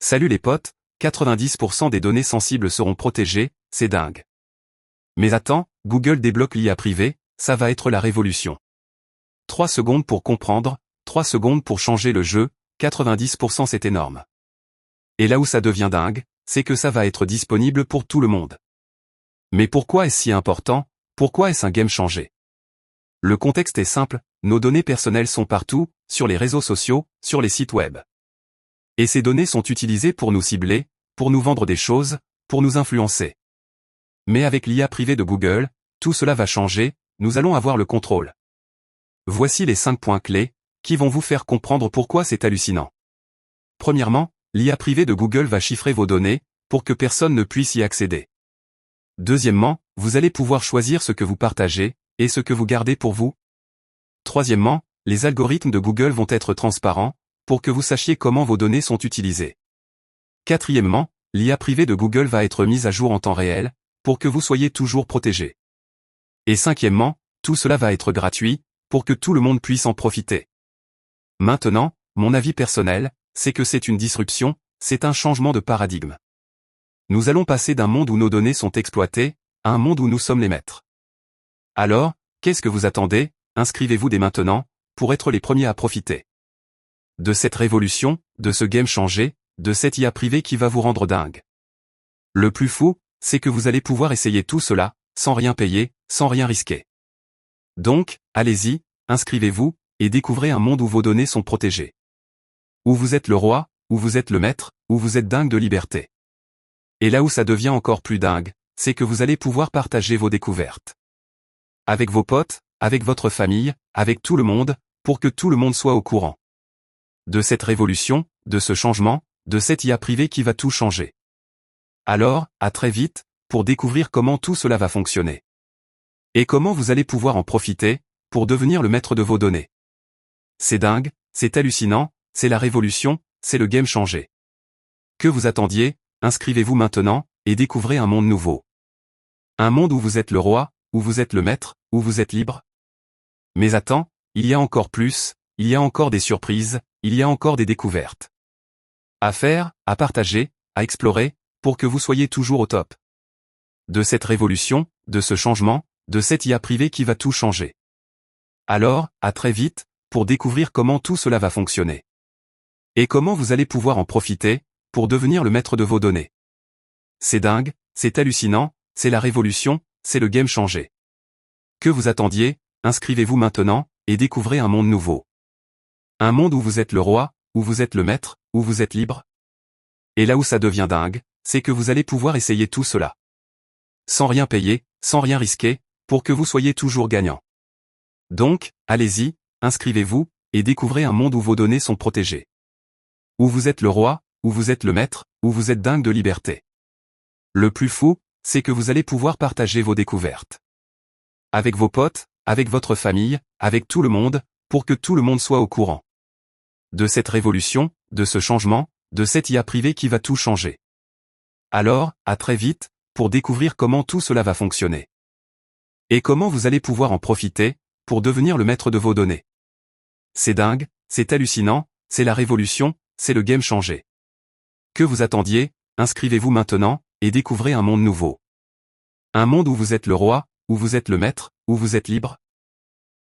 Salut les potes, 90% des données sensibles seront protégées, c'est dingue. Mais attends, Google débloque l'IA privée, ça va être la révolution. 3 secondes pour comprendre, 3 secondes pour changer le jeu, 90% c'est énorme. Et là où ça devient dingue, c'est que ça va être disponible pour tout le monde. Mais pourquoi est-ce si important? Pourquoi est-ce un game changer? Le contexte est simple, nos données personnelles sont partout, sur les réseaux sociaux, sur les sites web. Et ces données sont utilisées pour nous cibler, pour nous vendre des choses, pour nous influencer. Mais avec l'IA privée de Google, tout cela va changer, nous allons avoir le contrôle. Voici les 5 points clés, qui vont vous faire comprendre pourquoi c'est hallucinant. Premièrement, l'IA privée de Google va chiffrer vos données, pour que personne ne puisse y accéder. Deuxièmement, vous allez pouvoir choisir ce que vous partagez, et ce que vous gardez pour vous. Troisièmement, les algorithmes de Google vont être transparents, pour que vous sachiez comment vos données sont utilisées. Quatrièmement, l'IA privée de Google va être mise à jour en temps réel, pour que vous soyez toujours protégés. Et cinquièmement, tout cela va être gratuit, pour que tout le monde puisse en profiter. Maintenant, mon avis personnel, c'est que c'est une disruption, c'est un changement de paradigme. Nous allons passer d'un monde où nos données sont exploitées, à un monde où nous sommes les maîtres. Alors, qu'est-ce que vous attendez? Inscrivez-vous dès maintenant, pour être les premiers à profiter de cette révolution, de ce game changé, de cette IA privée qui va vous rendre dingue. Le plus fou, c'est que vous allez pouvoir essayer tout cela, sans rien payer, sans rien risquer. Donc, allez-y, inscrivez-vous, et découvrez un monde où vos données sont protégées. Où vous êtes le roi, où vous êtes le maître, où vous êtes dingue de liberté. Et là où ça devient encore plus dingue, c'est que vous allez pouvoir partager vos découvertes. Avec vos potes, avec votre famille, avec tout le monde, pour que tout le monde soit au courant. De cette révolution, de ce changement, de cette IA privée qui va tout changer. Alors, à très vite, pour découvrir comment tout cela va fonctionner. Et comment vous allez pouvoir en profiter, pour devenir le maître de vos données. C'est dingue, c'est hallucinant, c'est la révolution, c'est le game changé. Que vous attendiez, inscrivez-vous maintenant, et découvrez un monde nouveau. Un monde où vous êtes le roi, où vous êtes le maître, où vous êtes libre. Mais attends, il y a encore plus, il y a encore des surprises, il y a encore des découvertes. À faire, à partager, à explorer, pour que vous soyez toujours au top. De cette révolution, de ce changement, de cette IA privée qui va tout changer. Alors, à très vite, pour découvrir comment tout cela va fonctionner. Et comment vous allez pouvoir en profiter, pour devenir le maître de vos données. C'est dingue, c'est hallucinant, c'est la révolution, c'est le game changé. Que vous attendiez, inscrivez-vous maintenant, et découvrez un monde nouveau. Un monde où vous êtes le roi, où vous êtes le maître, où vous êtes libre. Et là où ça devient dingue, c'est que vous allez pouvoir essayer tout cela. Sans rien payer, sans rien risquer, pour que vous soyez toujours gagnant. Donc, allez-y, inscrivez-vous, et découvrez un monde où vos données sont protégées. Où vous êtes le roi, où vous êtes le maître, où vous êtes dingue de liberté. Le plus fou, c'est que vous allez pouvoir partager vos découvertes. Avec vos potes, avec votre famille, avec tout le monde, pour que tout le monde soit au courant. De cette révolution, de ce changement, de cette IA privée qui va tout changer. Alors, à très vite, pour découvrir comment tout cela va fonctionner. Et comment vous allez pouvoir en profiter, pour devenir le maître de vos données. C'est dingue, c'est hallucinant, c'est la révolution, c'est le game changé. Que vous attendiez, inscrivez-vous maintenant, et découvrez un monde nouveau. Un monde où vous êtes le roi, où vous êtes le maître, où vous êtes libre.